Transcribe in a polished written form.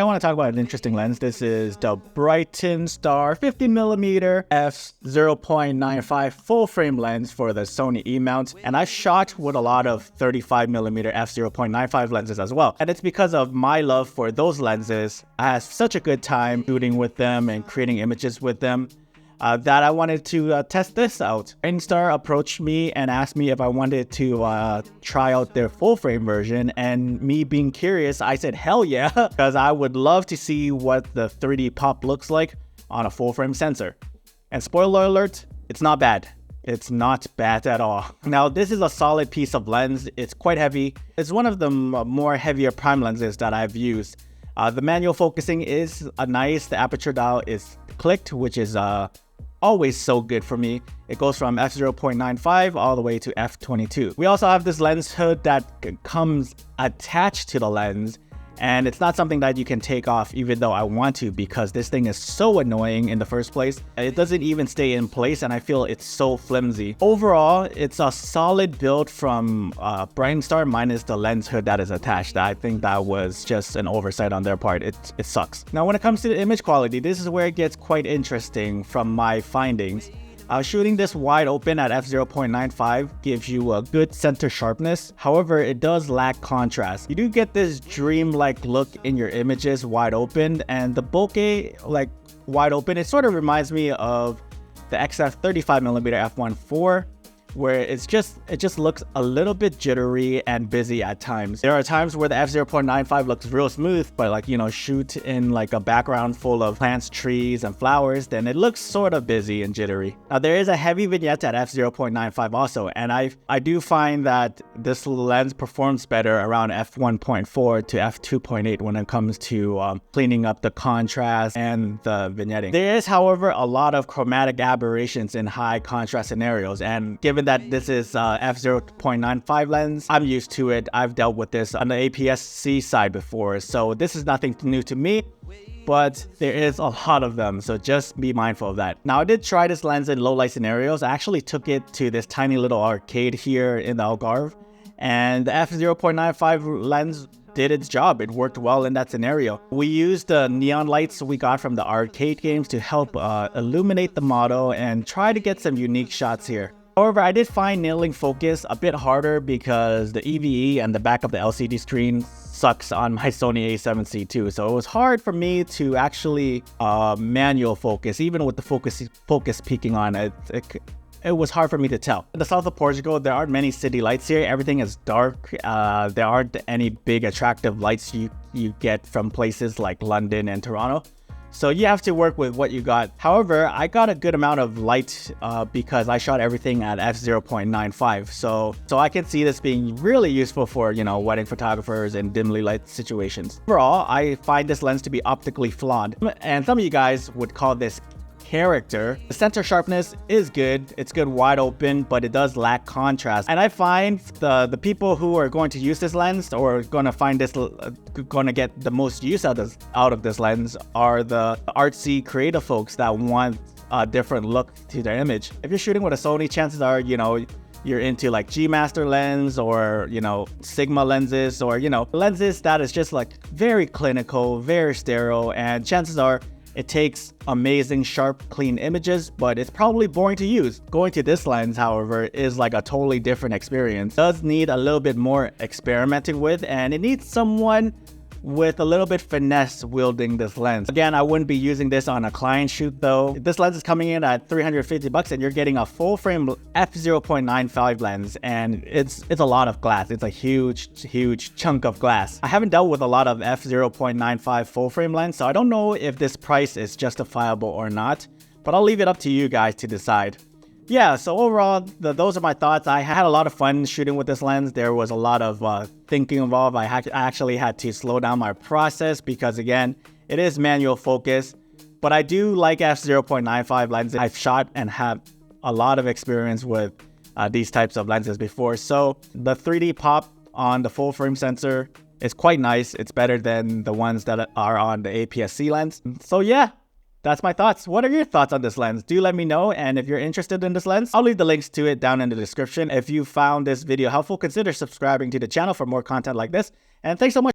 I want to talk about an interesting lens. This is the Brightin Star 50mm F0.95 full-frame lens for the Sony E-mount. And I shot with a lot of 35mm F0.95 lenses as well. And it's because of my love for those lenses. I had such a good time shooting with them and creating images with them. That I wanted to test this out. Brightin Star approached me and asked me if I wanted to try out their full frame version, and me being curious, I said hell yeah, because I would love to see what the 3D pop looks like on a full frame sensor. And spoiler alert, it's not bad. It's not bad at all. Now, this is a solid piece of lens. It's quite heavy. It's one of the more heavier prime lenses that I've used. The manual focusing is nice. The aperture dial is clicked, which is always so good for me. It goes from f0.95 all the way to f22. We also have this lens hood that comes attached to the lens, and it's not something that you can take off even though I want to, because this thing is so annoying in the first place. It doesn't even stay in place, and I feel it's so flimsy. Overall, it's a solid build from Brightin Star minus the lens hood that is attached. I think that was just an oversight on their part. It sucks. Now, when it comes to the image quality, this is where it gets quite interesting from my findings. Shooting this wide open at f0.95 gives you a good center sharpness. However, it does lack contrast. You do get this dreamlike look in your images wide open, and the bokeh wide open, it sort of reminds me of the XF 35mm f1.4, where it just looks a little bit jittery and busy at times. There are times where the f0.95 looks real smooth, but shoot in like a background full of plants, trees, and flowers, then it looks sort of busy and jittery. Now, there is a heavy vignette at f0.95 also, and I do find that this lens performs better around f1.4 to f2.8 when it comes to cleaning up the contrast and the vignetting. There is, however, a lot of chromatic aberrations in high contrast scenarios, and given that this is f0.95 lens, I'm used to it. I've dealt with this on the APS-C side before, so this is nothing new to me, but there is a lot of them, so just be mindful of that. Now, I did try this lens in low light scenarios. I actually took it to this tiny little arcade here in the Algarve, and the f0.95 lens did its job. It worked well in that scenario. We used the neon lights we got from the arcade games to help illuminate the model and try to get some unique shots here. However, I did find nailing focus a bit harder because the EVE and the back of the LCD screen sucks on my Sony a7C II. So it was hard for me to actually manual focus, even with the focus peaking on it. It was hard for me to tell. In the south of Portugal, there aren't many city lights here. Everything is dark. There aren't any big attractive lights you get from places like London and Toronto. So you have to work with what you got. However, I got a good amount of light because I shot everything at f0.95. So I can see this being really useful for, wedding photographers and dimly lit situations. Overall, I find this lens to be optically flawed. And some of you guys would call this character. The center sharpness is good. It's good wide open, but it does lack contrast. And I find the people who are going to use this lens or going to find this going to get the most use out of this lens are the artsy creative folks that want a different look to their image. If you're shooting with a Sony, chances are you're into like G Master lens or Sigma lenses or lenses that is just like very clinical, very sterile, and chances are it takes amazing, sharp, clean images, but it's probably boring to use. Going to this lens, however, is like a totally different experience. It does need a little bit more experimenting with, and it needs someone with a little bit finesse wielding this lens. Again, I wouldn't be using this on a client shoot though. This lens is coming in at $350 and you're getting a full frame f0.95 lens, and it's a lot of glass. It's a huge chunk of glass. I haven't dealt with a lot of f0.95 full frame lens, so I don't know if this price is justifiable or not, but I'll leave it up to you guys to decide. Yeah, so overall, those are my thoughts. I had a lot of fun shooting with this lens. There was a lot of thinking involved. I actually had to slow down my process because, again, it is manual focus. But I do like f0.95 lenses. I've shot and have a lot of experience with these types of lenses before. So the 3D pop on the full frame sensor is quite nice. It's better than the ones that are on the APS-C lens. So yeah. That's my thoughts. What are your thoughts on this lens? Do let me know, and if you're interested in this lens, I'll leave the links to it down in the description. If you found this video helpful, consider subscribing to the channel for more content like this, and thanks so much.